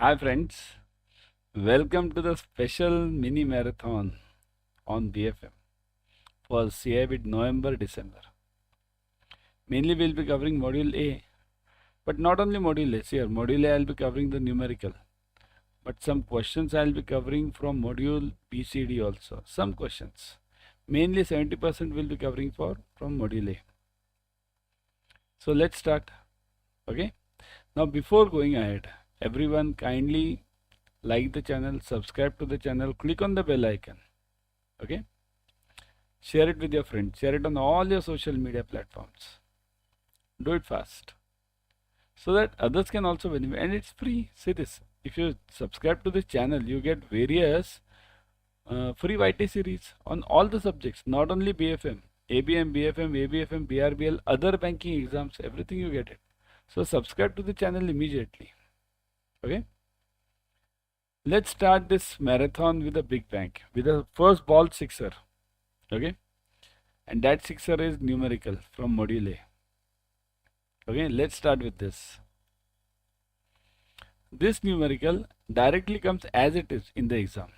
Hi friends, welcome to the special mini marathon on BFM for CAIIB November December. Mainly we'll be covering module A, but not only module A. Here, module A I'll be covering the numerical, but some questions I'll be covering from module BCD also. Some questions, mainly 70% will be covering from module A. So let's start. Okay. Now before going ahead, everyone kindly like the channel, subscribe to the channel, click on the bell icon. Okay, share it with your friends, share it on all your social media platforms. Do it fast so that others can also benefit, and it's free. See this, if you subscribe to this channel, you get various free YT series on all the subjects, not only BFM, ABM, BFM, ABFM, BRBL, other banking exams, everything you get it. So subscribe to the channel immediately. Okay, let's start this marathon with a big bang, with a first ball sixer. Okay, and that sixer is numerical from module A. Okay, let's start with this. This numerical directly comes as it is in the exam,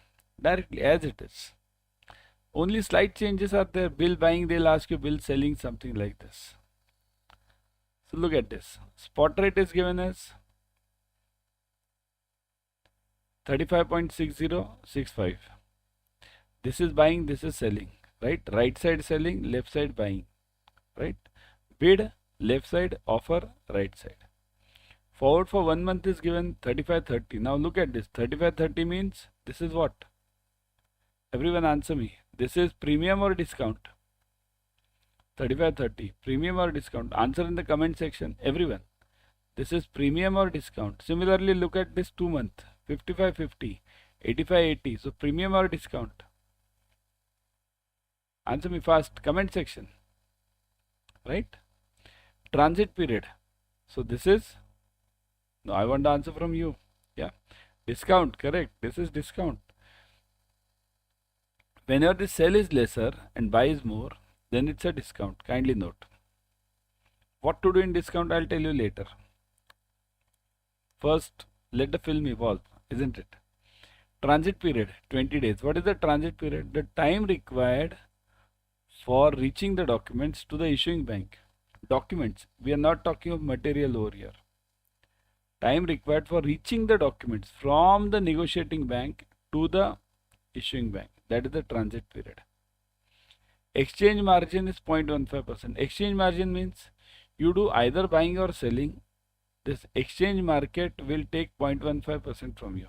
directly as it is. Only slight changes are there. Bill buying, they'll ask you bill selling, something like this. So look at this. Spot rate is given as 35.6065. This is buying, this is selling, right? Right side selling, left side buying, right? Bid, left side, offer, right side. Forward for 1 month is given 35.30. Now look at this. 35.30 means this is what? Everyone answer me. This is premium or discount? 35.30. Premium or discount? Answer in the comment section. Everyone. This is premium or discount? Similarly, look at this 2 month. 55.50. 85.80. So premium or discount? Answer me fast. Comment section. Right? Transit period. So this is, no, I want the answer from you. Yeah. Discount. Correct. This is discount. Whenever the sell is lesser and buy is more, then it's a discount. Kindly note. What to do in discount, I'll tell you later. First, let the film evolve, isn't it? Transit period, 20 days. What is the transit period? The time required for reaching the documents to the issuing bank. Documents. We are not talking of material over here. Time required for reaching the documents from the negotiating bank to the issuing bank. That is the transit period. Exchange margin is 0.15%. Exchange margin means you do either buying or selling. This exchange market will take 0.15% from you.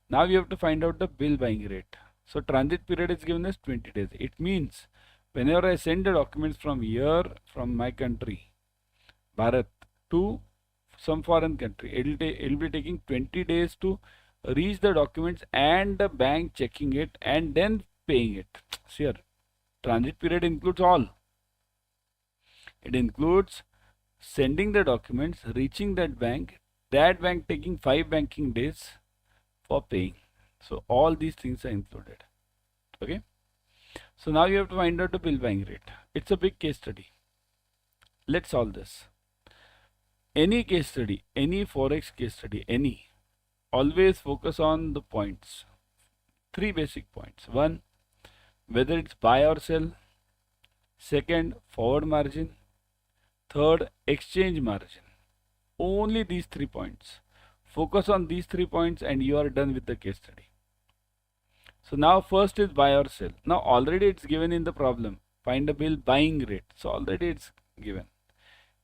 Now you have to find out the bill buying rate. So transit period is given as 20 days. It means whenever I send the documents from here, from my country, Bharat, to some foreign country, it'll be taking 20 days to reach the documents and the bank checking it and then paying it. See here, transit period includes all. It includes sending the documents, reaching that bank taking 5 banking days for paying. So all these things are included. Okay. So now you have to find out the bill buying rate. It's a big case study. Let's solve this. Any case study, any forex case study, any, always focus on the points. 3 basic points. 1, whether it's buy or sell. 2nd, forward margin. 3rd, exchange margin. Only these 3 points. Focus on these 3 points and you are done with the case study. So now first is buy or sell. Now already it's given in the problem. Find a bill buying rate. So already it's given.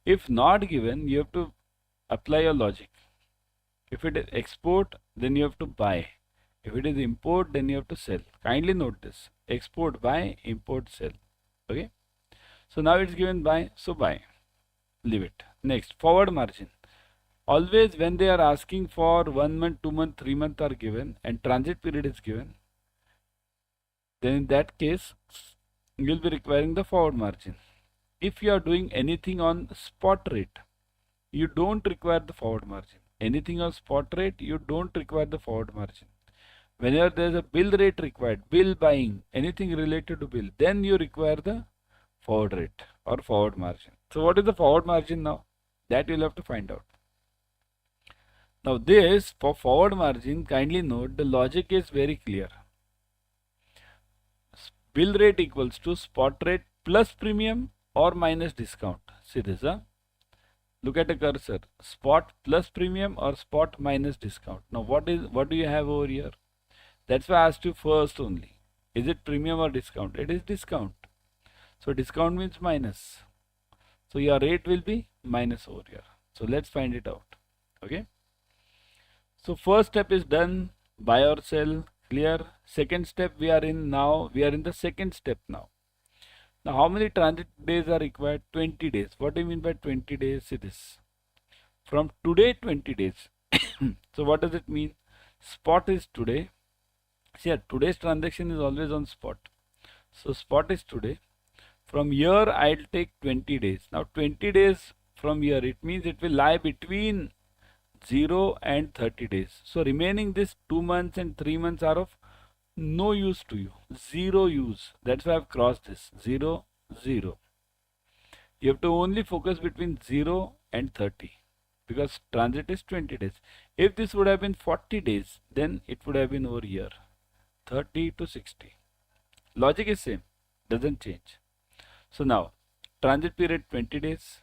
If not given, you have to apply your logic. If it is export, then you have to buy. If it is import, then you have to sell. Kindly note this. Export, buy, import, sell. Okay. So now it's given buy, so buy. Leave it. Next, forward margin. Always when they are asking for 1 month, 2 month, 3 month are given and transit period is given, then in that case, you will be requiring the forward margin. If you are doing anything on spot rate, you don't require the forward margin. Anything on spot rate, you don't require the forward margin. Whenever there is a bill rate required, bill buying, anything related to bill, then you require the forward rate or forward margin. So what is the forward margin now? That you'll have to find out. Now this, for forward margin, kindly note the logic is very clear. Bill rate equals to spot rate plus premium or minus discount. See this, huh? Look at the cursor. Spot plus premium or spot minus discount. Now what do you have over here? That's why I asked you first only. Is it premium or discount? It is discount. So discount means minus. So your rate will be minus over here. So let's find it out. Okay. So first step is done, buy or sell, clear. Second step we are in now. We are in the second step now. Now how many transit days are required? 20 days. What do you mean by 20 days? See this. From today 20 days. So what does it mean? Spot is today. See here, today's transaction is always on spot. So spot is today. From here I'll take 20 days. Now 20 days from here, it means it will lie between 0 and 30 days. So remaining this 2 months and 3 months are of no use to you. Zero use. That's why I've crossed this. 0, 0. You have to only focus between 0 and 30 because transit is 20 days. If this would have been 40 days, then it would have been over here. 30 to 60. Logic is same. Doesn't change. So now, transit period 20 days.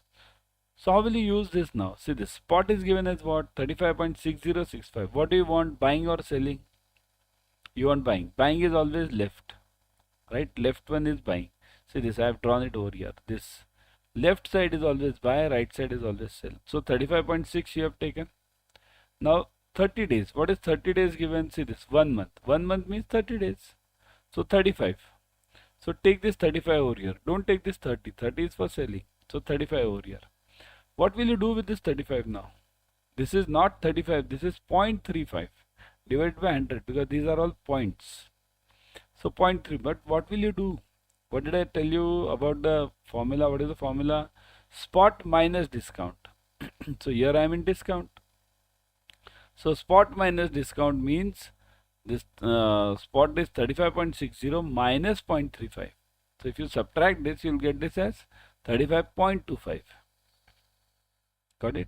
So how will you use this now? See, the spot is given as what? 35.6065. What do you want? Buying or selling? You want buying. Buying is always left. Right? Left one is buying. See this, I have drawn it over here. This left side is always buy, right side is always sell. So 35.6 you have taken. Now 30 days. What is 30 days given? See this, 1 month. 1 month means 30 days. So 35. So take this 35 over here. Don't take this 30. 30 is for selling. So 35 over here. What will you do with this 35 now? This is not 35. This is 0.35 divided by 100 because these are all points. So 0.3. But what will you do? What did I tell you about the formula? What is the formula? Spot minus discount. So here I am in discount. So spot minus discount means this spot is 35.60 minus 0.35. So if you subtract this, you'll get this as 35.25. Got it?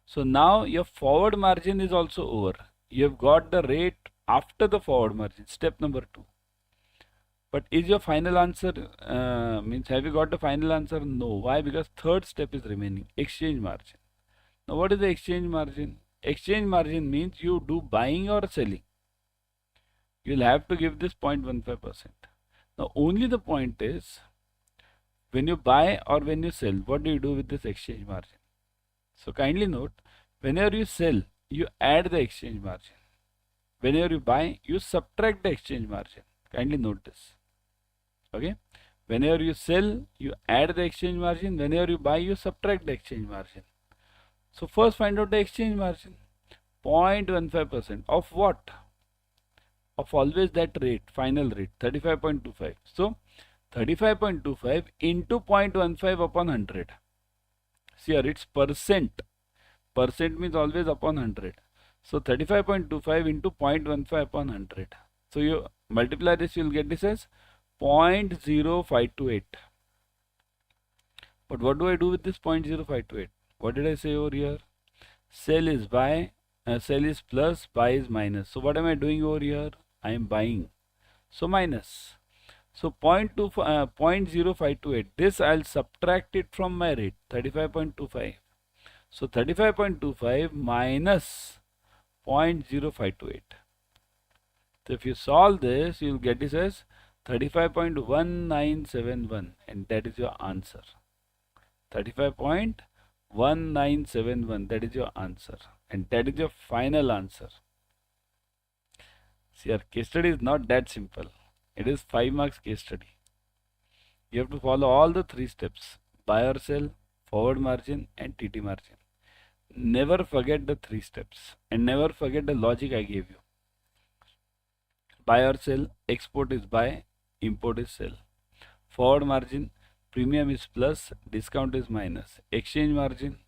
So now your forward margin is also over. You have got the rate after the forward margin. Step number 2. But is your final answer, means have you got the final answer? No. Why? Because third step is remaining. Exchange margin. Now what is the exchange margin? Exchange margin means you do buying or selling. You'll have to give this 0.15%. Now only the point is, when you buy or when you sell, what do you do with this exchange margin? So kindly note, whenever you sell, you add the exchange margin. Whenever you buy, you subtract the exchange margin. Kindly note this. Okay. Whenever you sell, you add the exchange margin. Whenever you buy, you subtract the exchange margin. So first find out the exchange margin. 0.15% of what? Of always that rate, final rate, 35.25. So 35.25 into 0.15 upon 100. See here, it's percent. Percent means always upon 100. So 35.25 into 0.15 upon 100. So you multiply this, you will get this as 0.0528. But what do I do with this 0.0528? What did I say over here? Sell is buy, sell is plus, buy is minus. So what am I doing over here? I am buying. So minus. So 0.0528. This I'll subtract it from my rate, 35.25. So 35.25 minus 0.0528. So if you solve this, you will get this as 35.1971, and that is your answer. 35.1971, that is your answer, and that is your final answer. See, your case study is not that simple. It is 5 marks case study. You have to follow all the 3 steps: buy or sell, forward margin, and TT margin. Never forget the 3 steps, and never forget the logic I gave you. Buy or sell, export is buy, import is sell. Forward margin, premium is plus, discount is minus. Exchange margin,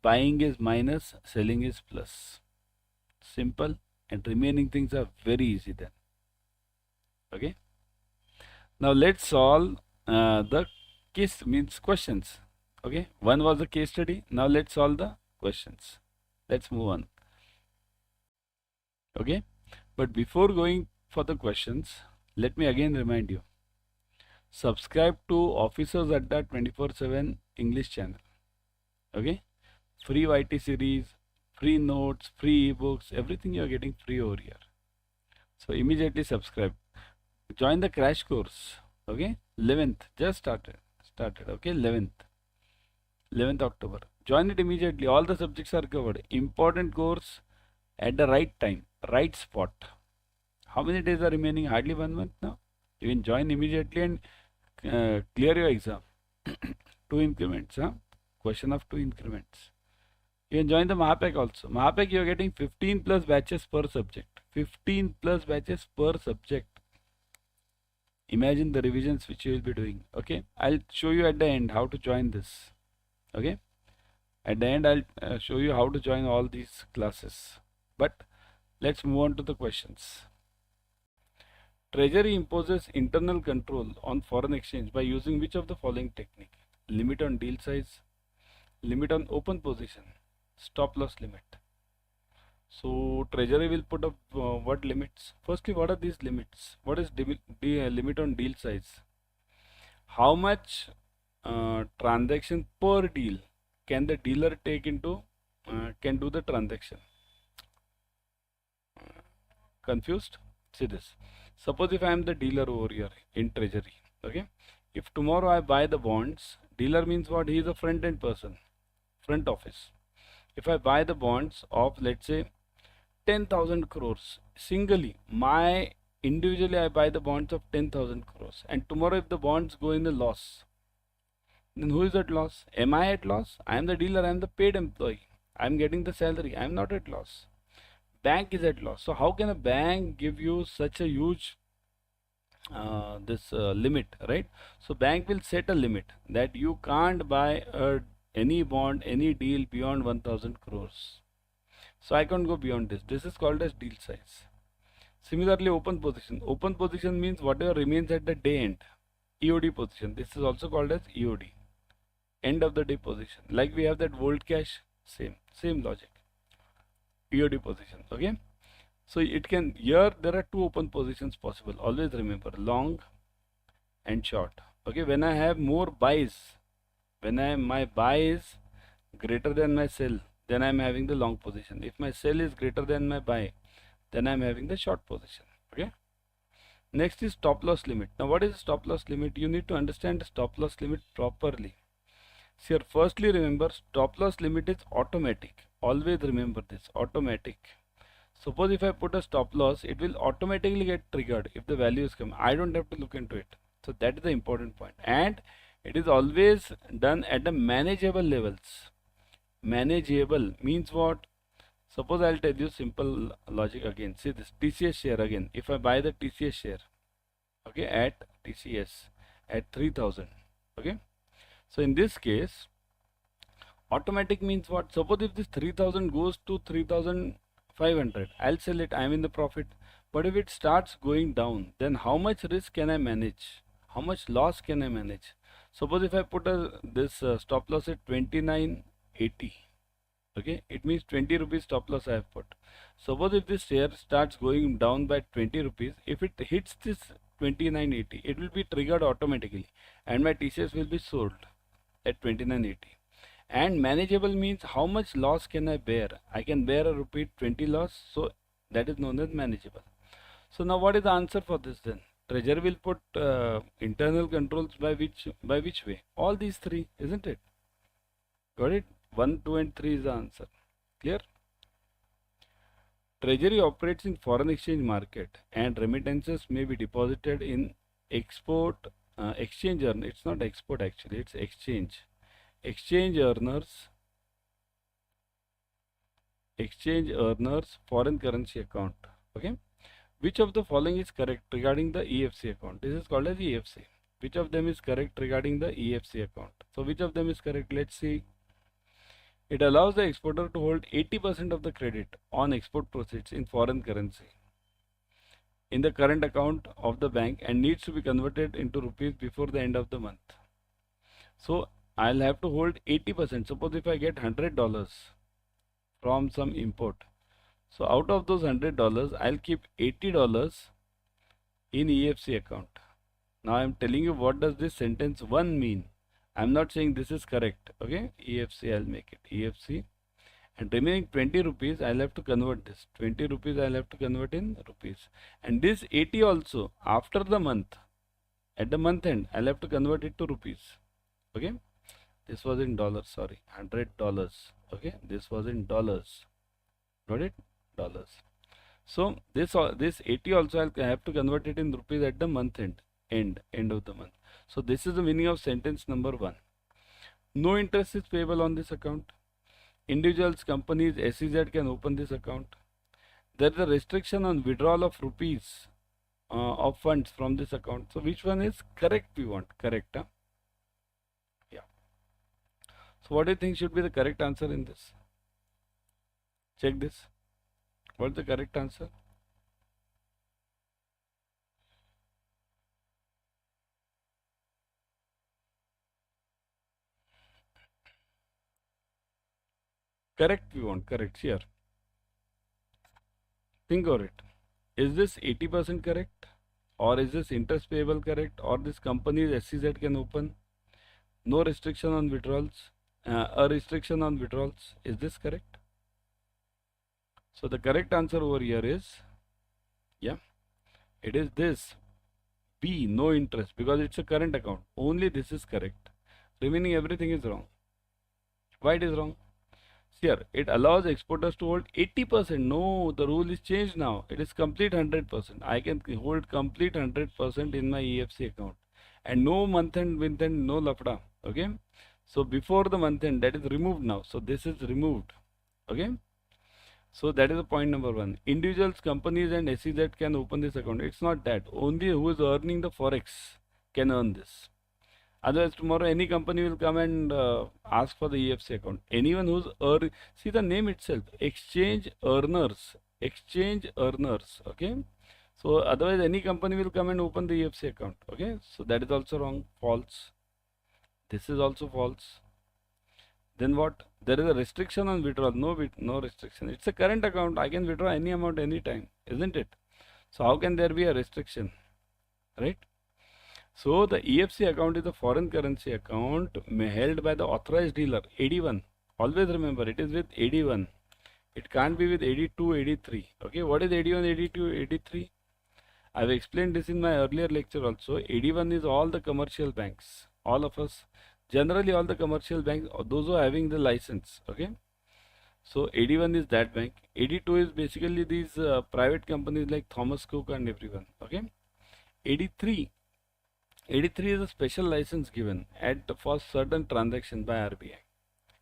buying is minus, selling is plus. Simple, and remaining things are very easy then. Okay. Now let's solve the case, means questions. Okay. One was the case study. Now let's solve the questions. Let's move on. Okay, but before going for the questions, let me again remind you, subscribe to Officers Adda 24/7 English channel. Okay, free YT series, free notes, free ebooks, everything you are getting free over here. So immediately subscribe. Join the crash course. Okay, 11th just started. Okay, 11th October. Join it immediately. All the subjects are covered. Important course at the right time, right spot. How many days are remaining? Hardly 1 month now. You can join immediately and clear your exam. 2 increments, huh? Question of 2 increments. You can join the Mahapack also. Mahapack, you are getting 15 plus batches per subject. 15 plus batches per subject. Imagine the revisions which you will be doing. Okay, I'll show you at the end how to join this. Okay, at the end I'll show you how to join all these classes. But let's move on to the questions. Treasury imposes internal control on foreign exchange by using which of the following technique? Limit on deal size, limit on open position, stop loss limit. So Treasury will put up what limits? Firstly, what are these limits? What is limit on deal size? How much transaction per deal can the dealer take into can do the transaction? Confused? See this. Suppose if I am the dealer over here in Treasury, okay? If tomorrow I buy the bonds, dealer means what? He is a front end person, front office. If I buy the bonds of, let's say, 10,000 crores singly, individually I buy the bonds of 10,000 crores, and tomorrow if the bonds go in the loss, then who is at loss? Am I at loss? I am the dealer, I am the paid employee, I am getting the salary, I am not at loss. Bank is at loss. So how can a bank give you such a huge limit, right? So bank will set a limit that you can't buy any bond, any deal beyond 1000 crores. So I can't go beyond this. This is called as deal size. Similarly, open position. Open position means whatever remains at the day end. EOD position. This is also called as EOD. End of the day position. Like we have that volt cash, same logic. EOD position. Okay. So it can, here there are two open positions possible. Always remember, long and short. Okay. When I have more buys, when my buy is greater than my sell, then I am having the long position. If my sell is greater than my buy, then I am having the short position. Okay. Next is stop loss limit. Now what is stop loss limit? You need to understand the stop loss limit properly. So here, firstly remember, stop loss limit is automatic. Always remember this, automatic. Suppose if I put a stop loss, it will automatically get triggered if the values come. I don't have to look into it. So that is the important point. And it is always done at the manageable levels. Manageable means what? Suppose I'll tell you simple logic again. See this TCS share again. If I buy the TCS share, okay, at TCS at 3000, okay. So in this case, automatic means what? Suppose if this 3000 goes to 3500, I'll sell it, I'm in the profit. But if it starts going down, then how much risk can I manage? How much loss can I manage? Suppose if I put this stop loss at 2980, okay, it means 20 rupees stop loss I have put. Suppose if this share starts going down by 20 rupees, if it hits this 2980, it will be triggered automatically and my TCS will be sold at 2980. And manageable means how much loss can I bear? I can bear a rupee 20 loss, so that is known as manageable. So now what is the answer for this then? Treasury will put internal controls by which way? All these three, isn't it? Got it? 1, 2 and 3 is the answer. Clear? Treasury operates in foreign exchange market and remittances may be deposited in exchange earner. It's not export actually, it's exchange. Exchange earners foreign currency account. Okay. Which of the following is correct regarding the EFC account? This is called as EFC. Which of them is correct regarding the EFC account? So which of them is correct? Let's see. It allows the exporter to hold 80% of the credit on export proceeds in foreign currency in the current account of the bank and needs to be converted into rupees before the end of the month. So I'll have to hold 80%. Suppose if I get $100 from some import, So out of those $100, I'll keep $80 in EFC account. Now I'm telling you what does this sentence 1 mean. I'm not saying this is correct. Okay, EFC, I'll make it EFC. And remaining 20 rupees, I'll have to convert this. 20 rupees, I'll have to convert in rupees. And this 80 also, after the month, at the month end, I'll have to convert it to rupees. Okay, this was in dollars, sorry, $100. Okay, this was in dollars. Got it? Dollars. So this 80 also I'll have to convert it in rupees at the month end of the month. So this is the meaning of sentence number 1. No interest is payable on this account. Individuals, companies, SEZ can open this account. There is a restriction on withdrawal of rupees of funds from this account. So which one is correct? We want correct. Huh? Yeah. So what do you think should be the correct answer in this? Check this. What is the correct answer? Correct, we want correct here. Think of it. Is this 80% correct? Or is this interest payable correct? Or this company's SEZ can open? No restriction on withdrawals. A restriction on withdrawals. Is this correct? So the correct answer over here is, yeah, it is this. B, no interest, because it's a current account. Only this is correct. Remaining everything is wrong. Why it is wrong? Here, it allows exporters to hold 80%. No, the rule is changed now. It is complete 100%. I can hold complete 100% in my EFC account. And no month end, with end, no lafda. Okay. So before the month end, that is removed now. So this is removed. Okay. So that is the point number 1. Individuals, companies and SEZ can open this account. It's not that. Only who is earning the forex can earn this. Otherwise, tomorrow any company will come and ask for the EFC account. Anyone who's see the name itself, exchange earners. Exchange earners. Okay. So otherwise any company will come and open the EFC account. Okay. So that is also wrong. False. This is also false. Then what? There is a restriction on withdrawal. No restriction. It's a current account. I can withdraw any amount anytime, isn't it? So how can there be a restriction? Right? So the EFC account is a foreign currency account held by the authorized dealer, 81. Always remember, it is with 81. It can't be with 82, 83. Okay, what is 81, 82, 83? I've explained this in my earlier lecture also. 81 is all the commercial banks. All of us, generally all the commercial banks, those who are having the license. Okay. So 81 is that bank. 82 is basically these private companies like Thomas Cook and everyone. Okay. 83 is a special license given for certain transaction by RBI.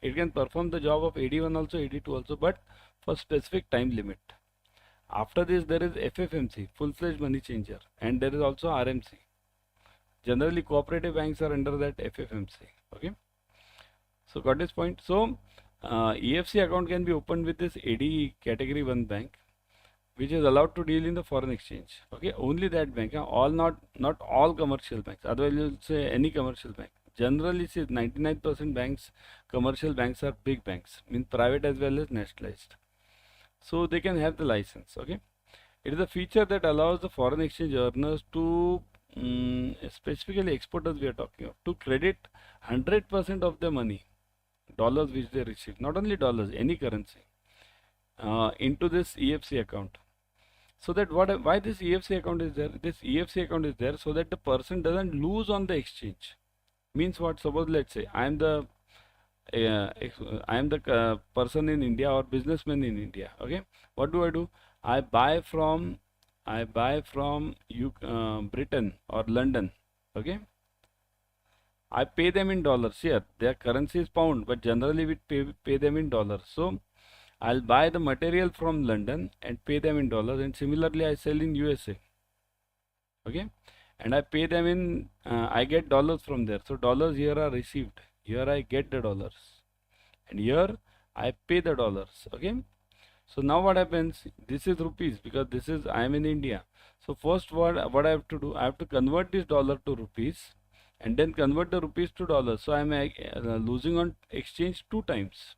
It can perform the job of 81 also, 82 also, but for specific time limit. After this, there is FFMC, full-fledged money changer, and there is also RMC. Generally, cooperative banks are under that FFMC. Okay. So got this point. So EFC account can be opened with this AD category 1 bank, which is allowed to deal in the foreign exchange. Okay, only that bank. All not all commercial banks. Otherwise, you'll say any commercial bank. Generally, see 99% banks, commercial banks are big banks, means private as well as nationalized. So they can have the license. Okay, it is a feature that allows the foreign exchange earners to specifically exporters we are talking of, to credit 100% of their money, dollars which they receive, not only dollars, any currency, into this EFC account. So that why this EFC account is there? This EFC account is there so that the person doesn't lose on the exchange. Means what? Suppose let's say I am the person in India or businessman in India. Okay, what do? I buy from Britain or London. Okay, I pay them in dollars. Here their currency is pound, but generally we pay them in dollars. So I'll buy the material from London and pay them in dollars, and similarly I sell in USA. Okay, and I pay them in I get dollars from there. So dollars here are received. Here I get the dollars, and here I pay the dollars. Okay. So now what happens? This is rupees because this is I am in India. So first what I have to do? I have to convert this dollar to rupees and then convert the rupees to dollars. So I am losing on exchange 2 times.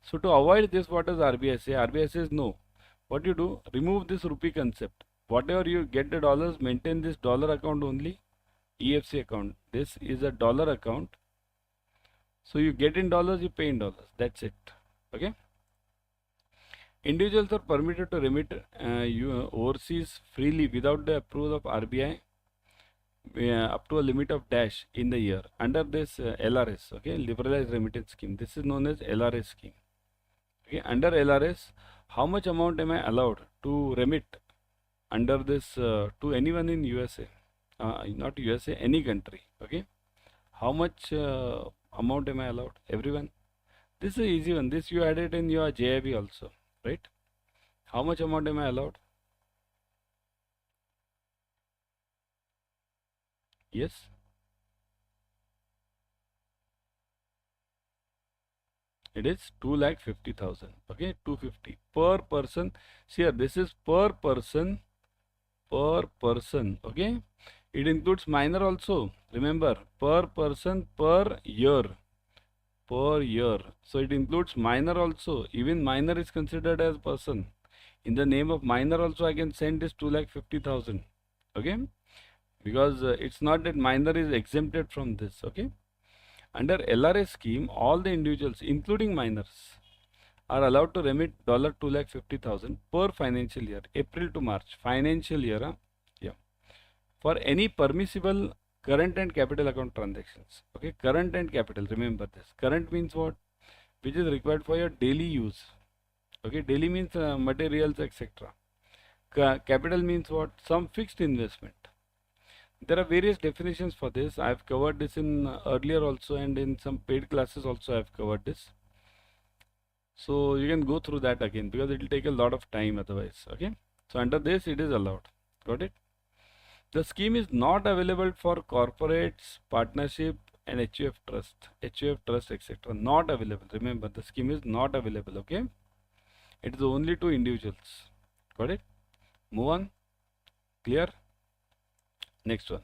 So to avoid this, what does RBI say? RBI says no. What you do? Remove this rupee concept. Whatever you get the dollars, maintain this dollar account only. EFC account. This is a dollar account. So you get in dollars, you pay in dollars. That's it. Okay. Individuals are permitted to remit overseas freely without the approval of RBI up to a limit of dash in the year under this LRS. Okay, liberalized remittance scheme. This is known as LRS scheme. Okay, under LRS, how much amount am I allowed to remit under this to anyone in USA? Not USA, any country. Okay, how much amount am I allowed? Everyone. This is an easy one. This you added in your JIB also, right? How much amount am I allowed? Yes. It is 2,50,000. Okay, 250 per person. See here, this is per person. Per person. Okay, it includes minor also. Remember, per person per year. Per year. So it includes minor also. Even minor is considered as person. In the name of minor also, I can send this 2,50,000. Okay, because it's not that minor is exempted from this. Okay, under LRS scheme, all the individuals, including minors, are allowed to remit $2,50,000 per financial year, April to March, financial year. Yeah, for any permissible current and capital account transactions. Okay, current and capital. Remember this. Current means what? Which is required for your daily use. Okay, daily means materials, etc. Capital means what? Some fixed investment. There are various definitions for this. I have covered this in earlier also, and in some paid classes also I have covered this. So you can go through that again because it will take a lot of time otherwise. Okay. So under this it is allowed. Got it? The scheme is not available for corporates, partnership and HUF trust, etc. Not available. Remember, the scheme is not available. Okay. It is only to individuals. Got it? Move on. Clear? Next one.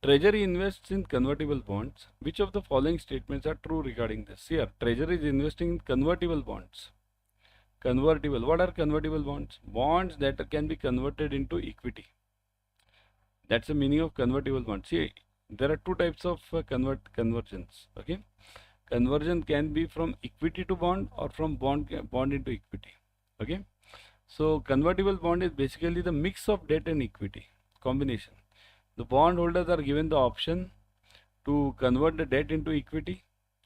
Treasury invests in convertible bonds. Which of the following statements are true regarding this? Here, Treasury is investing in convertible bonds. Convertible. What are convertible bonds? Bonds that can be converted into equity. That's the meaning of convertible bonds. See, there are two types of conversions. Okay, conversion can be from equity to bond or from bond into equity. Okay. So convertible bond is basically the mix of debt and equity combination. The bondholders are given the option to convert the debt into equity,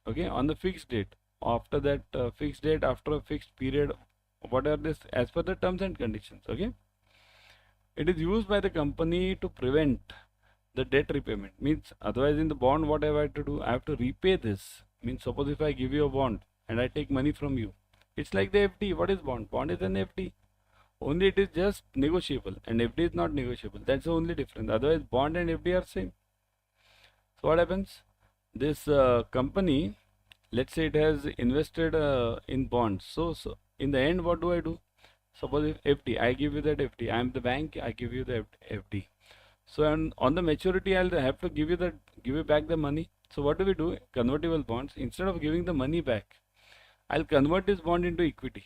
okay, on the fixed date. After that fixed date, after a fixed period, what are this as per the terms and conditions. Okay, it is used by the company to prevent the debt repayment. Means otherwise in the bond, what have I to do? I have to repay this. Means suppose if I give you a bond and I take money from you, it's like the FD. What is bond? Bond is an FD. Only it is just negotiable and FD is not negotiable. That's the only difference. Otherwise bond and FD are same. So what happens? This company, let's say it has invested in bonds. So in the end, what do? Suppose if FD, I give you that FD. I am the bank. I give you the FD. So on the maturity, I'll have to give you back the money. So what do? Convertible bonds. Instead of giving the money back, I'll convert this bond into equity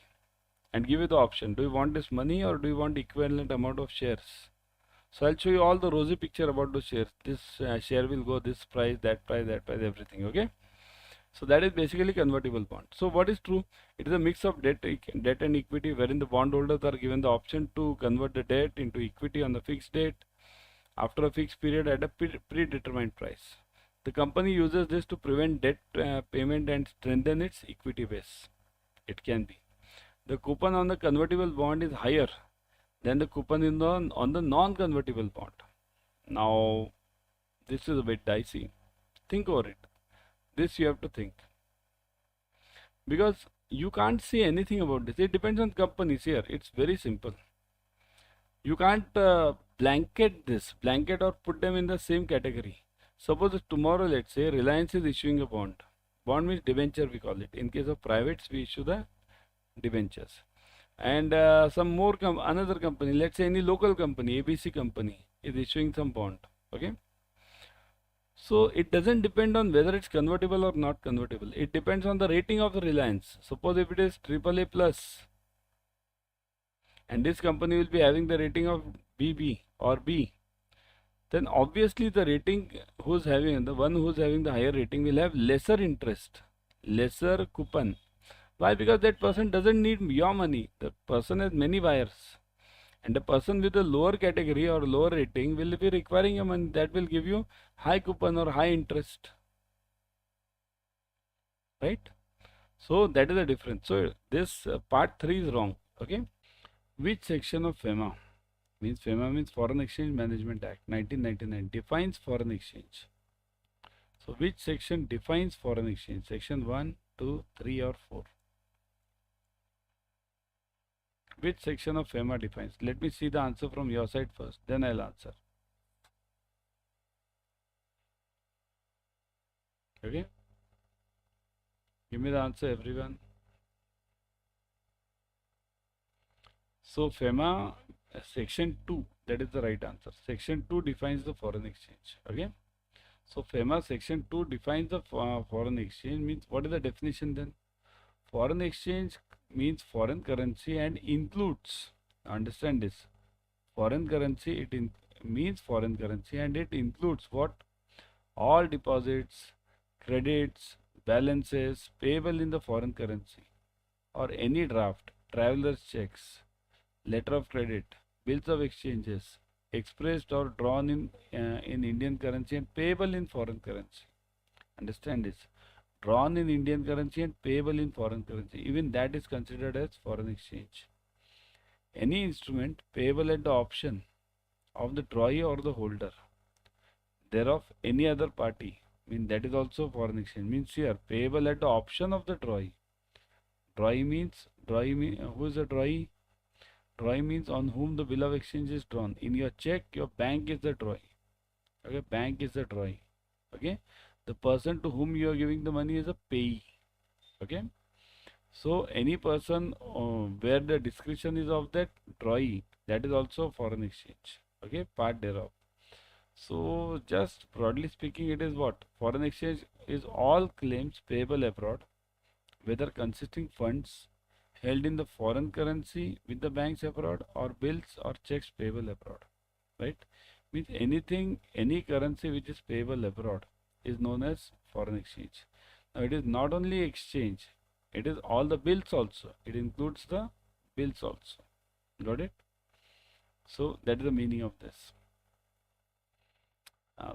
and give you the option. Do you want this money or do you want equivalent amount of shares? So I'll show you all the rosy picture about the shares. This share will go this price, that price, everything. Okay. So that is basically convertible bond. So what is true? It is a mix of debt and equity, wherein the bondholders are given the option to convert the debt into equity on the fixed date after a fixed period at a predetermined price. The company uses this to prevent debt payment and strengthen its equity base. It can be. The coupon on the convertible bond is higher than the coupon on the non-convertible bond. Now, this is a bit dicey. Think over it. This you have to think. Because you can't say anything about this. It depends on companies here. It's very simple. You can't blanket or put them in the same category. Suppose tomorrow, let's say, Reliance is issuing a bond. Bond means debenture, we call it. In case of privates, we issue the debentures. And some more another company, let's say any local company, ABC company, is issuing some bond. Okay. So it doesn't depend on whether it's convertible or not convertible. It depends on the rating of the Reliance. Suppose if it is AAA plus and this company will be having the rating of BB or B, then obviously the rating the one who's having the higher rating will have lesser interest, lesser coupon. Why? Because that person doesn't need your money. The person has many buyers. And the person with a lower category or lower rating will be requiring your money. That will give you high coupon or high interest. Right? So that is the difference. So this part 3 is wrong. Okay. Which section of FEMA means Foreign Exchange Management Act 1999 defines foreign exchange. So which section defines foreign exchange? Section 1, 2, 3 or 4? Which section of FEMA defines? Let me see the answer from your side first, then I'll answer. Okay? Give me the answer, everyone. So FEMA section 2, that is the right answer. Section 2 defines the foreign exchange. Okay? So FEMA section 2 defines the foreign exchange. Means what is the definition then? Foreign exchange means foreign currency and includes, understand this, foreign currency, means foreign currency and it includes what? All deposits, credits, balances payable in the foreign currency or any draft, traveler's checks, letter of credit, bills of exchanges expressed or drawn in Indian currency and payable in foreign currency. Understand this. Drawn in Indian currency and payable in foreign currency. Even that is considered as foreign exchange. Any instrument payable at the option of the drawee or the holder thereof any other party. That is also foreign exchange. Means here payable at the option of the drawee. Drawee means who is the drawee? Drawee means on whom the bill of exchange is drawn. In your check, your bank is the drawee. Okay, bank is the drawee. Okay. The person to whom you are giving the money is a payee. Okay. So any person where the discretion is of that drawee, that is also foreign exchange. Okay, part thereof. So just broadly speaking, it is what? Foreign exchange is all claims payable abroad, whether consisting funds held in the foreign currency with the banks abroad or bills or checks payable abroad. Right? Means anything, any currency which is payable abroad is known as foreign exchange. Now it is not only exchange, it is all the bills also. It includes the bills also. Got it? So that is the meaning of this.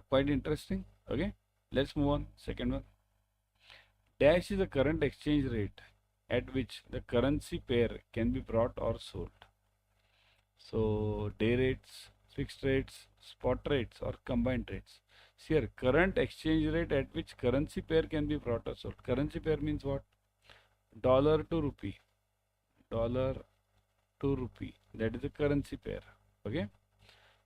Quite interesting. Okay, let's move on. Second one. Dash is the current exchange rate at which the currency pair can be bought or sold. So day rates, fixed rates, spot rates or combined rates. See here, current exchange rate at which currency pair can be bought or sold. Currency pair means what? Dollar to rupee. Dollar to rupee. That is a currency pair. Okay.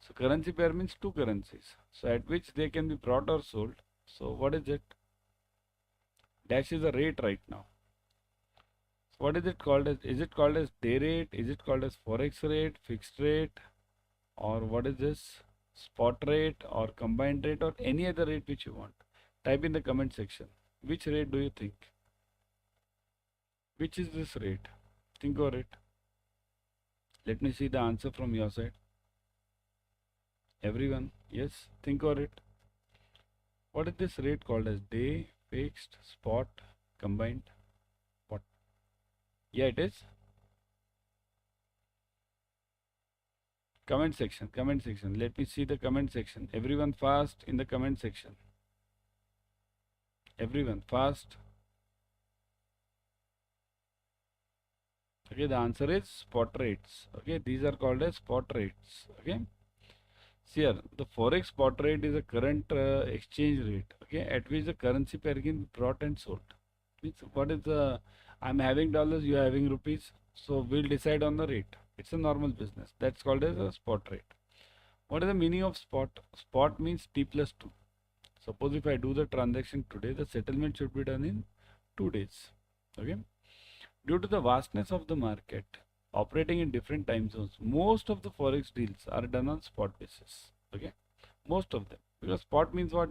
So currency pair means two currencies. So at which they can be bought or sold. So what is it? Dash is a rate right now. So what is it called as? Is it called as day rate? Is it called as forex rate, fixed rate, or what is this? Spot rate or combined rate or any other rate which you want? Type in the comment section. Which rate do you think? Which is this rate? Think over it. Let me see the answer from your side. Everyone, yes, think over it. What is this rate called as? Day, fixed, spot, combined? What? Yeah, it is. Comment section, comment section. Let me see the comment section. Everyone fast in the comment section. Everyone fast. Okay, the answer is spot rates. Okay, these are called as spot rates. Okay. See here, the forex spot rate is a current exchange rate, okay, at which the currency pair can be bought and sold. Means what is the, I'm having dollars, you are having rupees, so we'll decide on the rate. It's a normal business. That's called as a spot rate. What is the meaning of spot? Spot means T plus 2. Suppose if I do the transaction today, the settlement should be done in 2 days. Okay. Due to the vastness of the market, operating in different time zones, most of the forex deals are done on spot basis. Okay, most of them, because spot means what?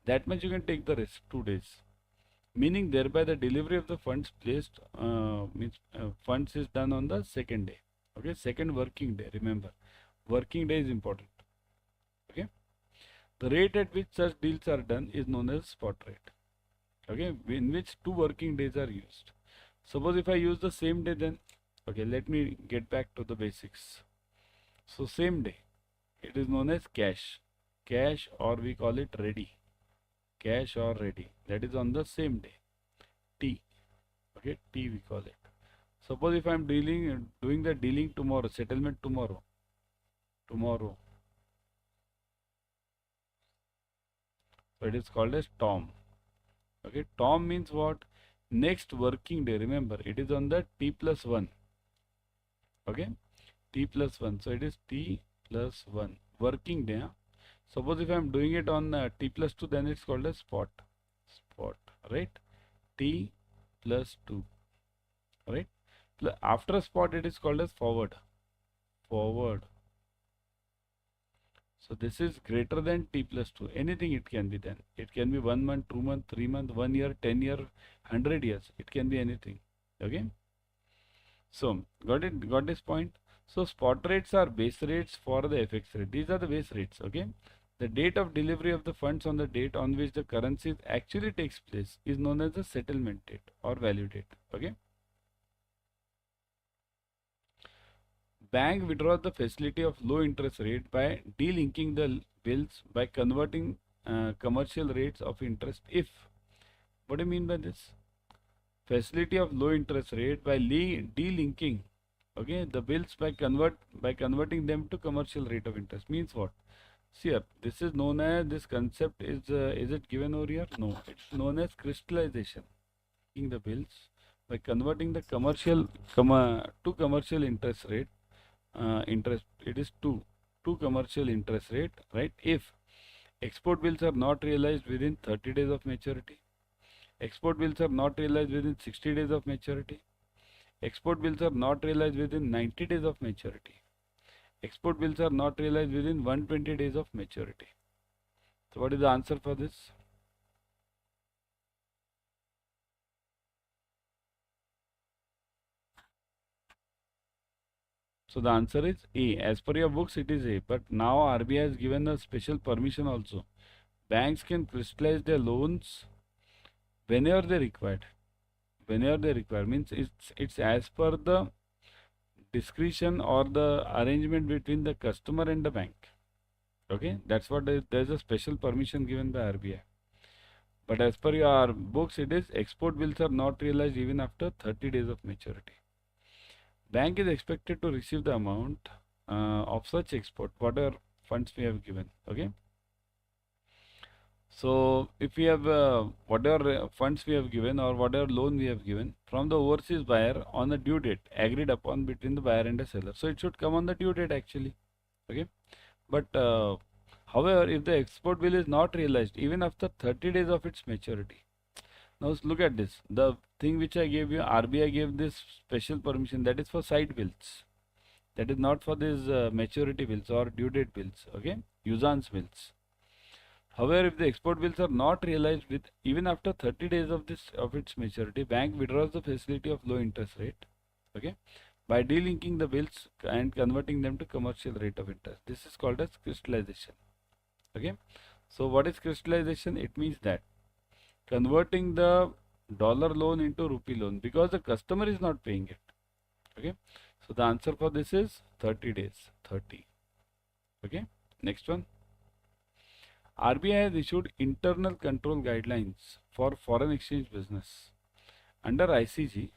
that much you can take the risk, 2 days. Meaning thereby the delivery of the funds placed means funds is done on the second day. Okay, second working day. Remember, working day is important. Okay, the rate at which such deals are done is known as spot rate. Okay, in which 2 working days are used. Suppose if I use the same day, then okay, let me get back to the basics. So same day, it is known as cash, or we call it ready, cash or ready. That is on the same day. T. Okay, T we call it. Suppose if I am doing the dealing tomorrow, settlement tomorrow. So it is called as Tom. Okay, Tom means what? Next working day. Remember, it is on the T plus 1. Okay, T plus 1. So it is T plus 1 working day. Huh? Suppose if I am doing it on T plus 2, then it's called as spot. Right? T plus 2. Right? After spot, it is called as forward. So this is greater than T plus 2. Anything it can be then. It can be 1 month, 2 month, 3 month, 1 year, 10 year, 100 years. It can be anything. Okay. So got it? Got this point? So spot rates are base rates for the FX rate. These are the base rates. Okay. The date of delivery of the funds on the date on which the currency actually takes place is known as the settlement date or value date. Okay. Bank withdraws the facility of low interest rate by delinking the bills by converting commercial rates of interest if. What do you mean by this? Facility of low interest rate by delinking, okay, the bills by converting them to commercial rate of interest means what? See here, this is known as, this concept is it given over here? No, it's known as crystallization. In the bills by converting the commercial to commercial interest rate. Interest, it is two commercial interest rate, right? If export bills are not realized within 30 days of maturity, export bills are not realized within 60 days of maturity, export bills are not realized within 90 days of maturity, export bills are not realized within 120 days of maturity. So what is the answer for this? So the answer is A. As per your books, it is A. But now RBI has given a special permission also. Banks can crystallize their loans whenever they required. Whenever they require means it's as per the discretion or the arrangement between the customer and the bank. Okay, that's what there's a special permission given by RBI. But as per your books, it is export bills are not realized even after 30 days of maturity. Bank is expected to receive the amount of such export, whatever funds we have given. Okay. So if we have whatever funds we have given or whatever loan we have given from the overseas buyer on the due date agreed upon between the buyer and the seller. So it should come on the due date actually. Okay. But however, if the export bill is not realized even after 30 days of its maturity. Now look at this. The thing which I gave you, RBI gave this special permission, that is for side bills. That is not for these maturity bills or due date bills. Okay, usance bills. However, if the export bills are not realized with even after 30 days of its maturity, bank withdraws the facility of low interest rate. Okay, by delinking the bills and converting them to commercial rate of interest. This is called as crystallization. Okay, so what is crystallization? It means that converting the dollar loan into rupee loan because the customer is not paying it. Okay, so the answer for this is 30 days. 30. Okay, next one. RBI has issued internal control guidelines for foreign exchange business. Under ICG,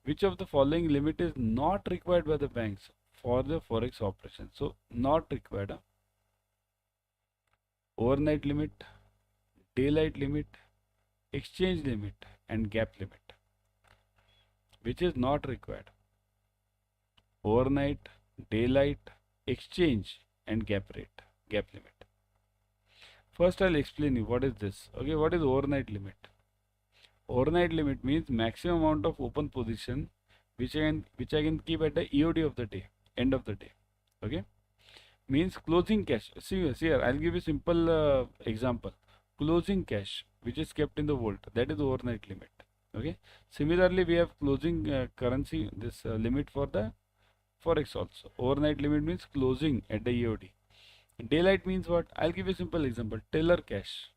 which of the following limit is not required by the banks for the forex operation? So not required. Overnight limit, daylight limit, exchange limit and gap limit. Which is not required? Overnight, daylight, exchange and gap limit. First I'll explain you what is this. Okay, what is overnight limit? Overnight limit means maximum amount of open position which I can keep at the EOD of the day, end of the day. Okay, means closing cash. See here, I'll give you simple example. closing cash which is kept in the vault, that is overnight limit. Okay. Similarly, we have closing currency, this limit for the forex also. Overnight limit means closing at the EOD. Daylight means what? I'll give you a simple example. Teller cash.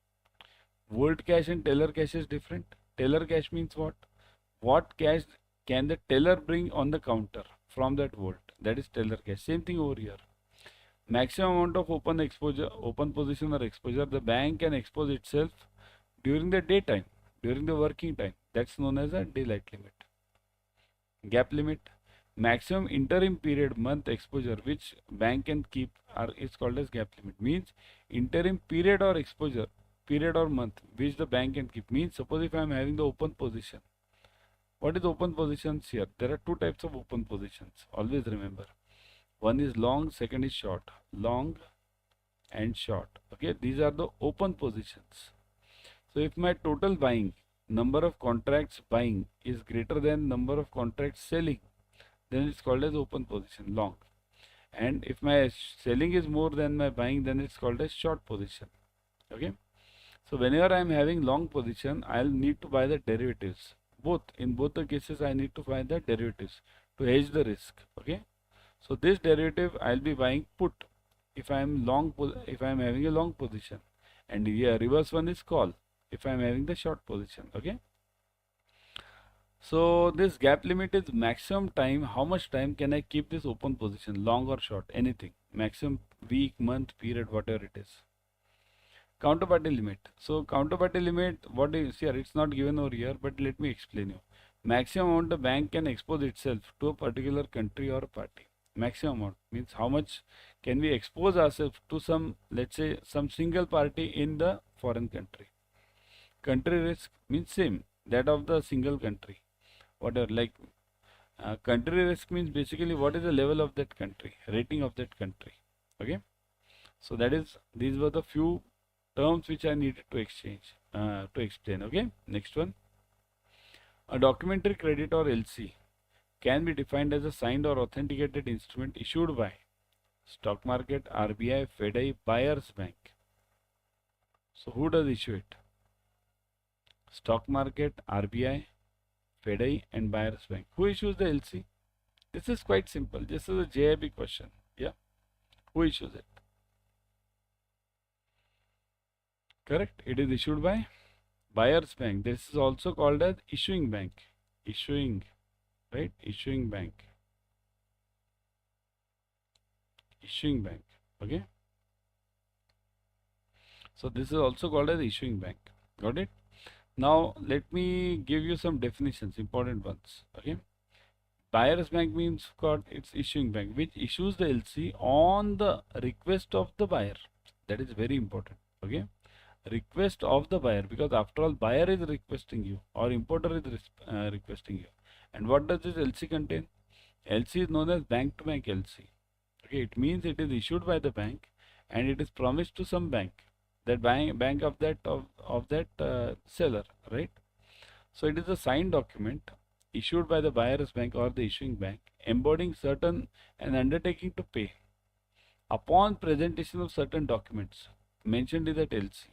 Vault cash and teller cash is different. Teller cash means what? What cash can the teller bring on the counter from that vault? That is teller cash. Same thing over here. Maximum amount of open exposure, open position or exposure the bank can expose itself during the daytime, during the working time. That's known as a daylight limit. Gap limit. Maximum interim period month exposure which bank can keep is called as gap limit. Means interim period or exposure, period or month which the bank can keep. Means suppose if I am having the open position. What is open positions here? There are two types of open positions. Always remember. One is long, second is short. Long and short. Okay, these are the open positions. So if my total buying, number of contracts buying is greater than number of contracts selling, then it's called as open position, long. And if my selling is more than my buying, then it's called as short position. Okay. So whenever I am having long position, I'll need to buy the derivatives. In both the cases, I need to buy the derivatives to hedge the risk. Okay. So this derivative I'll be buying put if I am if I am having a long position, and here reverse one is call if I am having the short position. Okay. So this gap limit is maximum time. How much time can I keep this open position, long or short, anything, maximum week, month, period, whatever it is. Counterparty limit. So counterparty limit, what is here? It's not given over here, but let me explain you. Maximum amount the bank can expose itself to a particular country or party. Maximum amount means how much can we expose ourselves to some, let's say, some single party in the foreign country. Country risk means same, that of the single country. Whatever, like country risk means basically what is the level of that country, rating of that country. Okay. So that is, these were the few terms which I needed to explain. Okay. Next one. A documentary credit or LC can be defined as a signed or authenticated instrument issued by stock market, RBI, FedI, buyer's bank. So who does issue it? Stock market, RBI, FedI and buyer's bank. Who issues the LC? This is quite simple. This is a JIB question. Yeah. Who issues it? Correct. It is issued by buyer's bank. This is also called as issuing bank. Issuing, right? Issuing bank. Issuing bank. Okay. So this is also called as issuing bank. Got it? Now let me give you some definitions, important ones. Okay. Buyer's bank means it's issuing bank which issues the LC on the request of the buyer. That is very important. Okay. Request of the buyer, because after all buyer is requesting you or importer is requesting you. And what does this LC contain? LC is known as bank to bank LC. Okay. It means it is issued by the bank and it is promised to some bank. That bank of that seller, right? So it is a signed document issued by the buyer's bank or the issuing bank embodying certain and undertaking to pay upon presentation of certain documents mentioned in that LC.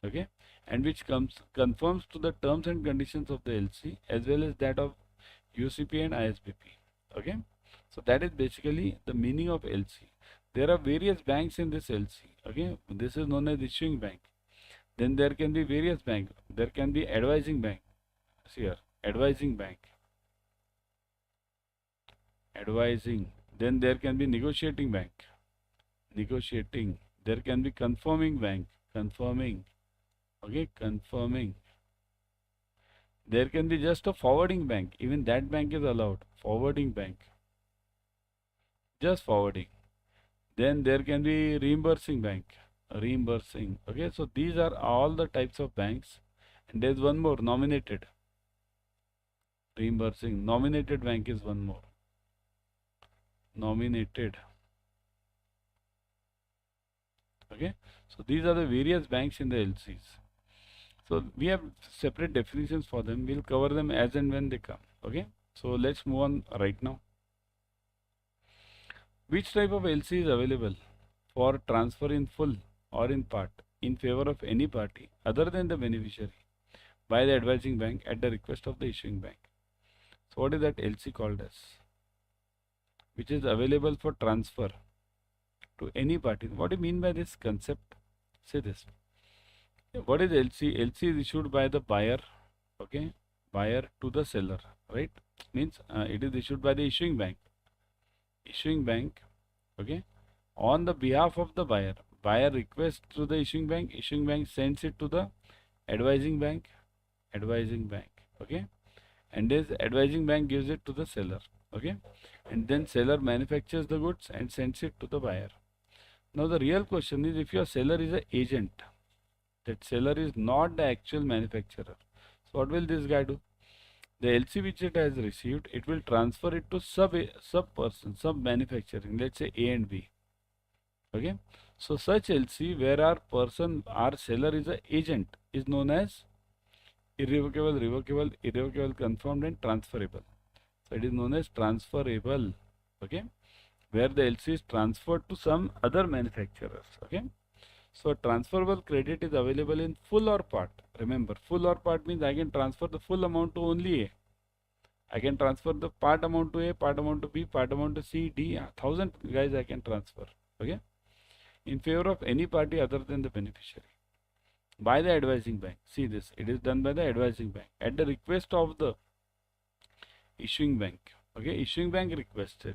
Okay, and which conforms to the terms and conditions of the LC as well as that of UCP and ISBP. Okay, so that is basically the meaning of LC. There are various banks in this LC. Okay, this is known as issuing bank. Then there can be various banks. There can be advising bank. See here, advising bank. Advising. Then there can be negotiating bank. Negotiating. There can be confirming bank. Confirming. Okay, confirming. There can be just a forwarding bank. Even that bank is allowed. Forwarding bank. Just forwarding. Then there can be reimbursing bank. Reimbursing. Okay, so these are all the types of banks. And there's one more, nominated. Reimbursing. Nominated bank is one more. Nominated. Okay, so these are the various banks in the LCs. So we have separate definitions for them. We'll cover them as and when they come. Okay, so let's move on right now. Which type of LC is available for transfer in full or in part? in favor of any party other than the beneficiary by the advising bank at the request of the issuing bank. So what is that LC called as? Which is available for transfer to any party. What do you mean by this concept? Say this. What is LC? LC is issued by the buyer, okay, buyer to the seller, right? Means it is issued by the issuing bank. Issuing bank, okay, on the behalf of the buyer. Buyer requests to the issuing bank sends it to the advising bank, okay, and this advising bank gives it to the seller, okay, and then seller manufactures the goods and sends it to the buyer. Now the real question is, if your seller is an agent, that seller is not the actual manufacturer. So what will this guy do? The LC which it has received, it will transfer it to sub manufacturing, let's say A and B. Okay. So such LC where our seller is an agent is known as irrevocable, revocable, confirmed and transferable. So it is known as transferable. Okay. Where the LC is transferred to some other manufacturers. Okay. So transferable credit is available in full or part. Remember, full or part means I can transfer the full amount to only A. I can transfer the part amount to A, part amount to B, part amount to C, D, 1000 guys I can transfer. Okay. In favor of any party other than the beneficiary by the advising bank. See this, it is done by the advising bank at the request of the issuing bank. Okay, issuing bank requested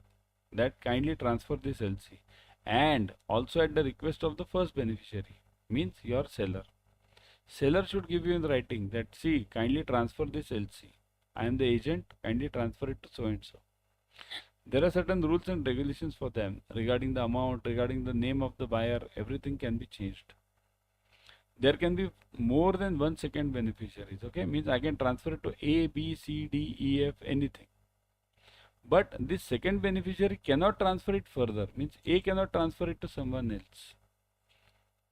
that kindly transfer this LC, and also at the request of the first beneficiary, means your seller. Seller should give you in writing that, see, kindly transfer this LC. I am the agent, kindly transfer it to so and so. There are certain rules and regulations for them regarding the amount, regarding the name of the buyer, everything can be changed. There can be more than one second beneficiaries, okay, means I can transfer it to A, B, C, D, E, F, anything. But this second beneficiary cannot transfer it further, means A cannot transfer it to someone else.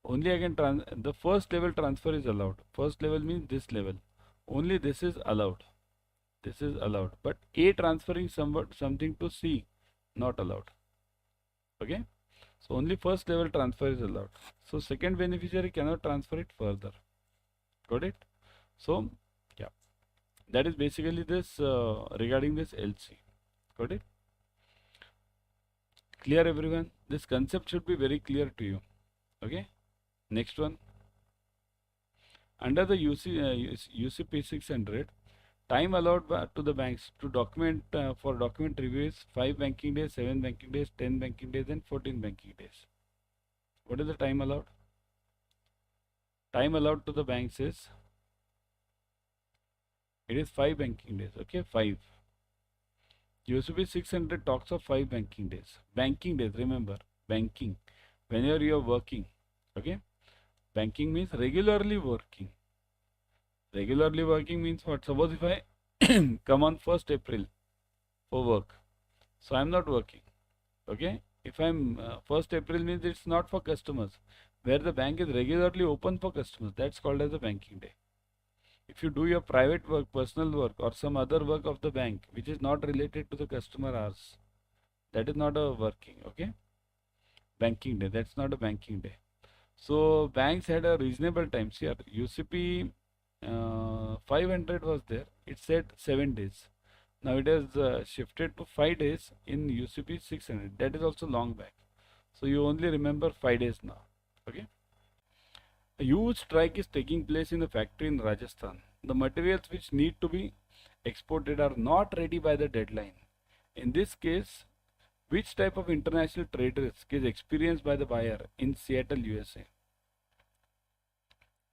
Only I can the first level transfer is allowed. First level means this level. Only this is allowed. This is allowed. But A transferring something to C, not allowed. Okay. So only first level transfer is allowed. So second beneficiary cannot transfer it further. Got it? So yeah, that is basically this regarding this LC. Got it? Clear everyone? This concept should be very clear to you. Okay. Next one. Under the UCP 600, time allowed to the banks to document for document review is 5 banking days, 7 banking days, 10 banking days and 14 banking days. What is the time allowed? Time allowed to the banks is, it is 5 banking days. Okay, 5. UCP 600 talks of 5 banking days. Banking days, remember, banking. Whenever you are working, okay? Banking means regularly working. Regularly working means what? Suppose if I come on 1st April for work, so I am not working. Okay? If I am 1st April means it's not for customers. Where the bank is regularly open for customers, that's called as a banking day. If you do your private work, personal work or some other work of the bank which is not related to the customer hours, that is not a working, okay? Banking day, that's not a banking day. So banks had a reasonable time. Here UCP 500 was there, it said 7 days. Now it has shifted to 5 days in UCP 600. That is also long back. So you only remember 5 days now. Okay. A huge strike is taking place in a factory in Rajasthan. The materials which need to be exported are not ready by the deadline. In this case, which type of international trade risk is experienced by the buyer in Seattle, USA?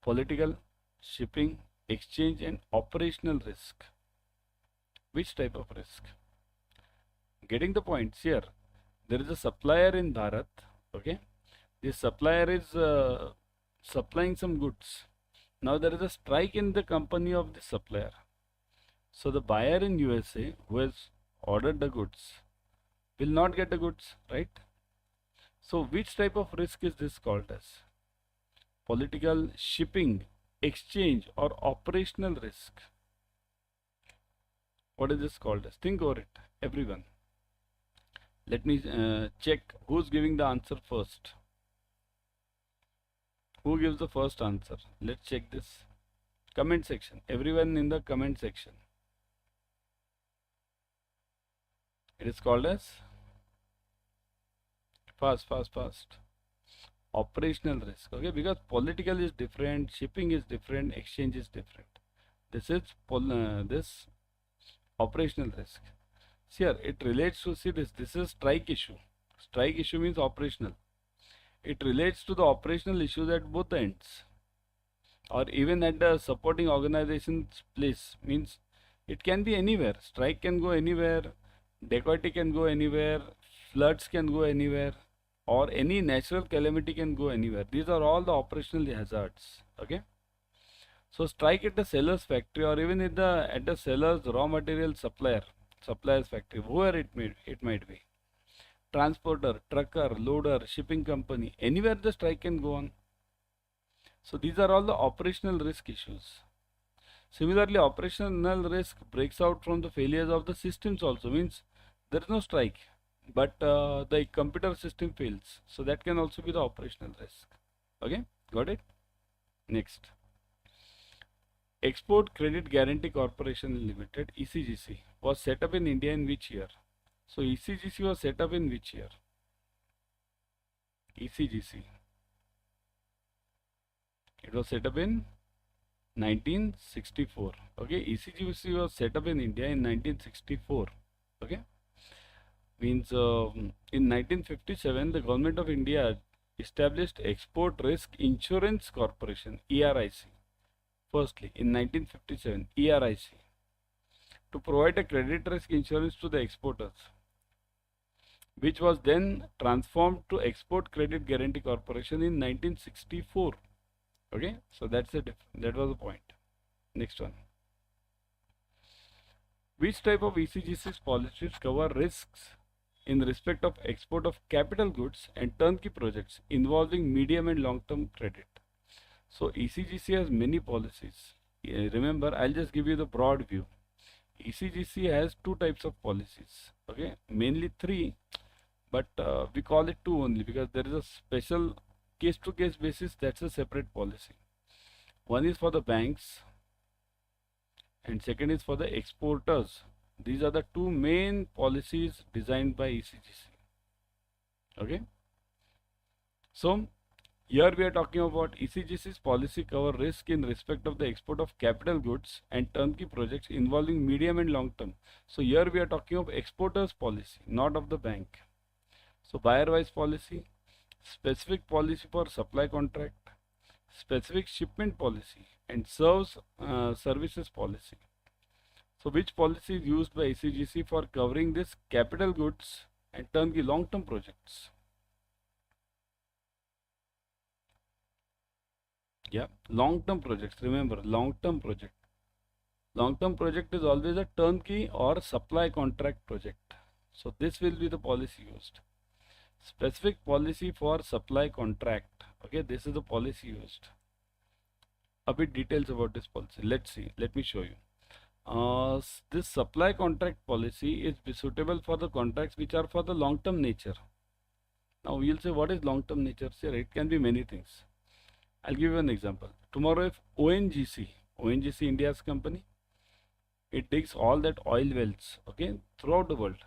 Political, shipping, exchange and operational risk. Which type of risk? Getting the points here. There is a supplier in Bharat. Okay. This supplier is supplying some goods. Now there is a strike in the company of the supplier. So the buyer in USA who has ordered the goods will not get the goods, right? So which type of risk is this called as? Political, shipping, exchange or operational risk? What is this called as? Think over it, everyone. Let me check who's giving the answer first. Who gives the first answer? Let's check this. Comment section. Everyone in the comment section. It is called as fast. Operational risk. Okay, because political is different, shipping is different, exchange is different. This is this operational risk. See here, it relates to, see this. This is strike issue. Strike issue means operational. It relates to the operational issues at both ends, or even at the supporting organization's place. Means it can be anywhere. Strike can go anywhere, dacoity can go anywhere, floods can go anywhere, or any natural calamity can go anywhere. These are all the operational hazards. Okay. So strike at the seller's factory, or even at the seller's raw material supplier's factory, whoever it might be. Transporter, trucker, loader, shipping company, anywhere the strike can go on. So these are all the operational risk issues. Similarly, operational risk breaks out from the failures of the systems also. Means there is no strike, but the computer system fails. So that can also be the operational risk. Okay, got it? Next. Export Credit Guarantee Corporation Limited, ECGC, was set up in India in which year? So ECGC was set up in which year? ECGC. It was set up in 1964. Okay, ECGC was set up in India in 1964. Okay, means in 1957 the government of India established Export Risk Insurance Corporation, ERIC. Firstly, in 1957, ERIC, to provide a credit risk insurance to the exporters, which was then transformed to Export Credit Guarantee Corporation in 1964. Okay, so that was the point. Next one. Which type of ECGC's policies cover risks in respect of export of capital goods and turnkey projects involving medium and long-term credit? So ECGC has many policies. Remember, I'll just give you the broad view. ECGC has two types of policies. Okay, mainly three, but we call it two only because there is a special case-to-case basis. That's a separate policy. One is for the banks, and second is for the exporters. These are the two main policies designed by ECGC. Okay, so here we are talking about ECGC's policy cover risk in respect of the export of capital goods and turnkey projects involving medium and long term. So here we are talking of exporters policy, not of the bank. So buyer wise policy, specific policy for supply contract, specific shipment policy, and services policy. So which policy is used by ECGC for covering this capital goods and turnkey long term projects? Yeah, long-term projects. Remember, long-term project. Long-term project is always a turnkey or supply contract project. So this will be the policy used. Specific policy for supply contract. Okay, this is the policy used. A bit details about this policy. Let's see. Let me show you. This supply contract policy is suitable for the contracts which are for the long-term nature. Now we'll say what is long-term nature? Sir, it can be many things. I'll give you an example. Tomorrow if ONGC India's company, it digs all that oil wells, okay, throughout the world.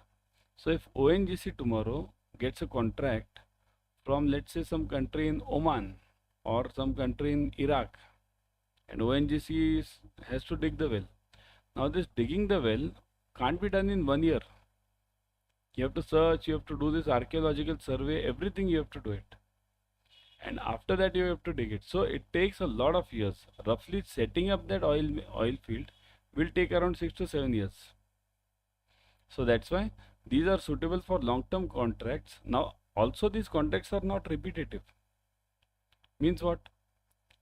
So if ONGC tomorrow gets a contract from, let's say, some country in Oman or some country in Iraq, and ONGC has to dig the well. Now this digging the well can't be done in 1 year. You have to search, you have to do this archaeological survey, everything you have to do it. And after that you have to dig it. So it takes a lot of years. Roughly setting up that oil field will take around 6 to 7 years. So that's why these are suitable for long-term contracts. Now also these contracts are not repetitive. Means what?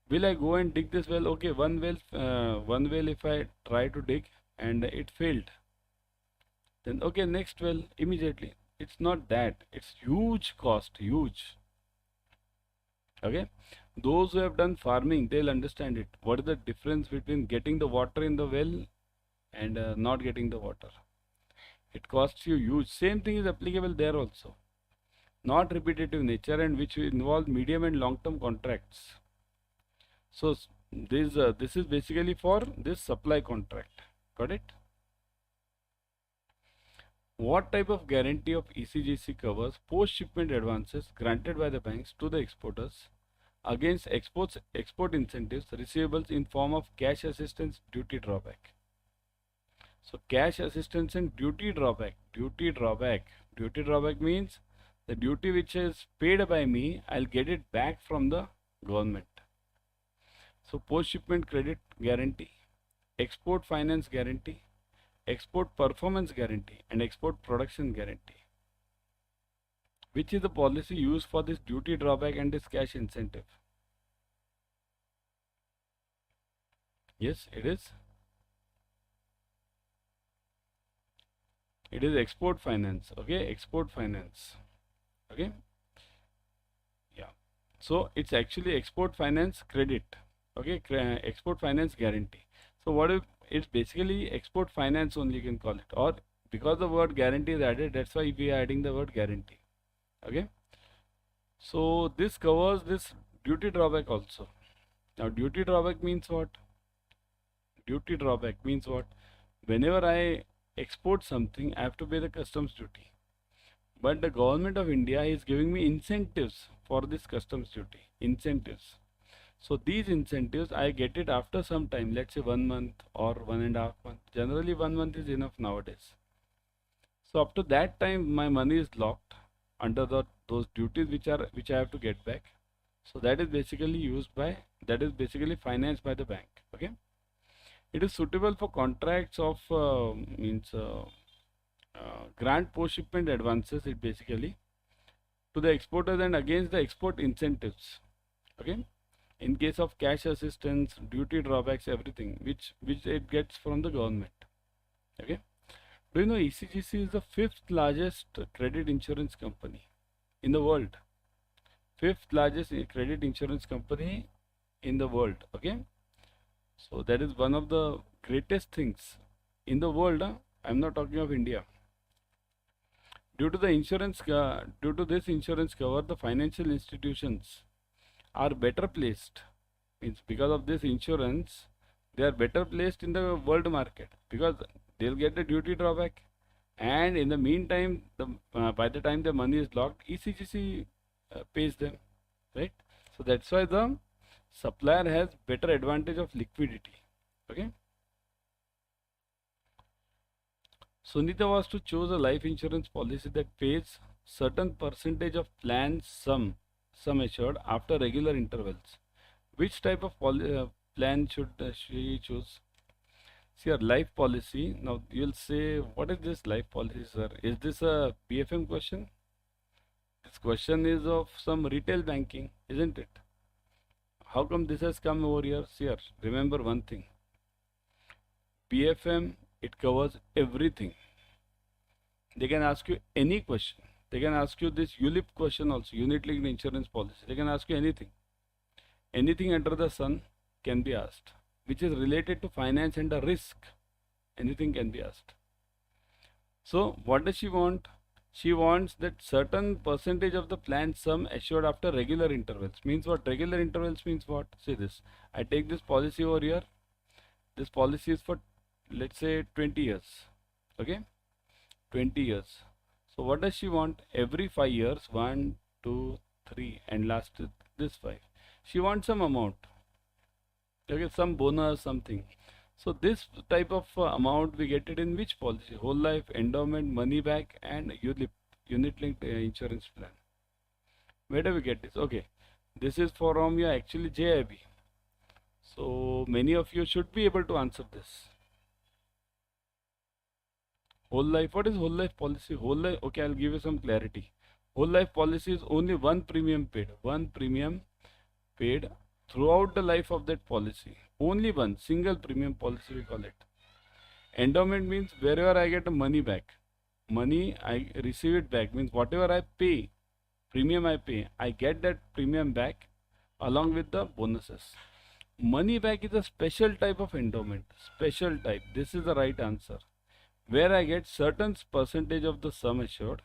Will I go and dig this well? Okay, one well if I try to dig and it failed, then okay, next well immediately. It's not that. It's huge cost, huge. Okay, those who have done farming, they'll understand it. What is the difference between getting the water in the well and not getting the water? It costs you huge. Same thing is applicable there also. Not repetitive nature, and which involve medium and long term contracts. So this is basically for this supply contract. Got it? What type of guarantee of ECGC covers post-shipment advances granted by the banks to the exporters against export incentives receivables in form of cash assistance, duty drawback? So cash assistance and duty drawback. Duty drawback means the duty which is paid by me, I'll get it back from the government. So post-shipment credit guarantee, export finance guarantee, export performance guarantee, and export production guarantee. Which is the policy used for this duty drawback and this cash incentive? Yes, it is. It is export finance. Okay, export finance. Okay. Yeah. So it's actually export finance credit. Okay, export finance guarantee. So what if it's basically export finance only, you can call it, or because the word guarantee is added, that's why we are adding the word guarantee. Okay. So this covers this duty drawback also. Now duty drawback means what? Duty drawback means what? Whenever I export something, I have to pay the customs duty. But the government of India is giving me incentives for this customs duty. Incentives. So these incentives I get it after some time, let's say 1 month or 1.5 months. Generally 1 month is enough nowadays. So up to that time my money is locked under those duties which I have to get back. So that is basically financed by the bank. Okay. It is suitable for contracts of grant post shipment advances. It basically to the exporters and against the export incentives. Okay. In case of cash assistance, duty drawbacks, everything which it gets from the government. Okay. Do you know ECGC is the 5th largest credit insurance company in the world? 5th largest credit insurance company in the world. Okay. So that is one of the greatest things in the world. I'm not talking of India. Due to this insurance cover, the financial institutions are better placed. Means because of this insurance, they are better placed in the world market because they'll get the duty drawback, and in the meantime, by the time the money is locked, ECGC pays them, right? So that's why the supplier has better advantage of liquidity. Okay. Sunita was to choose a life insurance policy that pays certain percentage of plan sum assured after regular intervals. Which type of plan should she choose? See, your life policy. Now you'll say, what is this life policy, sir? Is this a BFM question? This question is of some retail banking, isn't it? How come this has come over here? See, here, remember one thing. BFM, it covers everything. They can ask you any question. They can ask you this ULIP question also, unit linked insurance policy. They can ask you anything. Anything under the sun can be asked, which is related to finance and a risk. Anything can be asked. So what does she want? She wants that certain percentage of the plan sum assured after regular intervals. Means what? Regular intervals means what? See this. I take this policy over here. This policy is for, let's say, 20 years. Okay? 20 years. So what does she want? Every 5 years, 1, 2, 3, and last this 5. She wants some amount. Okay, some bonus, something. So this type of amount we get it in which policy? Whole life, endowment, money back, and ULIP, unit linked insurance plan. Where do we get this? Okay, this is from your actually JIB. So many of you should be able to answer this. Whole life, what is whole life policy? Whole life, okay, I'll give you some clarity. Whole life policy is only one premium paid. One premium paid throughout the life of that policy. Only one single premium policy we call it. Endowment means wherever I get the money back, money I receive it back, means whatever I pay, premium I pay, I get that premium back along with the bonuses. Money back is a special type of endowment. Special type. This is the right answer. Where I get certain percentage of the sum assured,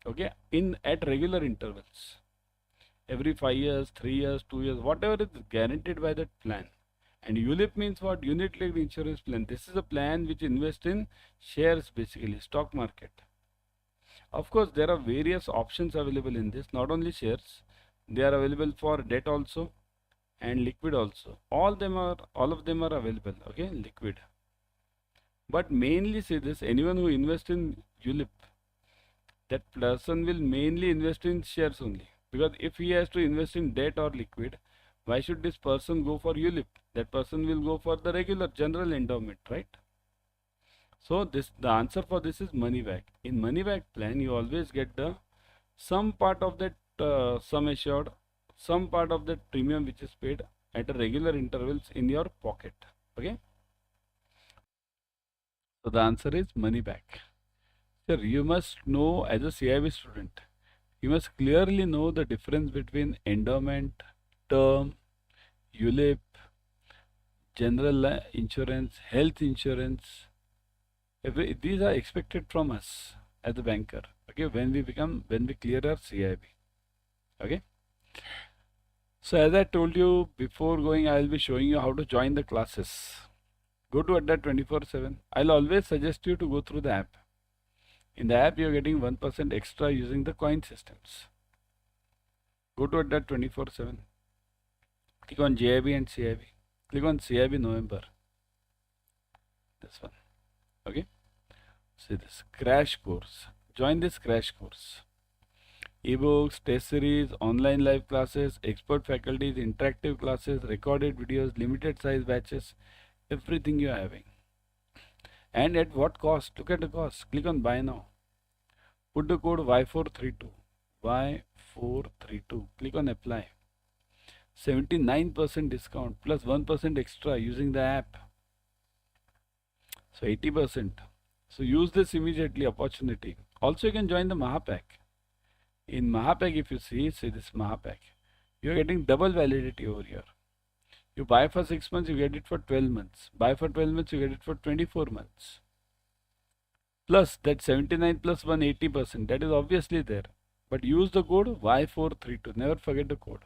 okay, at regular intervals. every 5 years, 3 years, 2 years, whatever is guaranteed by that plan. And ULIP means what? Unit linked insurance plan. This is a plan which invests in shares, basically stock market. Of course, there are various options available in this, not only shares, they are available for debt also and liquid also. All of them are available, okay, liquid. But mainly say this, anyone who invests in ULIP, that person will mainly invest in shares only. Because if he has to invest in debt or liquid, why should this person go for ULIP? That person will go for the regular general endowment, right? So the answer for this is money back. In money back plan, you always get the some part of that sum assured, some part of that premium which is paid at a regular intervals in your pocket. Okay. So the answer is money back. Sir, you must know as a CIB student, you must clearly know the difference between endowment, term, ULIP, general insurance, health insurance. These are expected from us as a banker. Okay, when we clear our CIB. Okay. So as I told you before going, I will be showing you how to join the classes. Go to Adda 24/7. I'll always suggest you to go through the app. In the app, you're getting 1% extra using the coin systems. Go to Adda 24/7. Click on JIB and CIB. Click on CIB November. This one. Okay. See this crash course. Join this crash course. Ebooks, test series, online live classes, expert faculties, interactive classes, recorded videos, limited size batches, everything you are having. And at what cost? Look at the cost. Click on buy now. Put the code Y432. Y432. Click on apply. 79% discount plus 1% extra using the app. So 80%. So use this immediately, opportunity. Also you can join the Mahapack. In Mahapack, if you see this Mahapack, you are getting double validity over here. You buy for 6 months, you get it for 12 months. Buy for 12 months, you get it for 24 months. Plus that 79 plus 180%, that is obviously there. But use the code Y432. Never forget the code.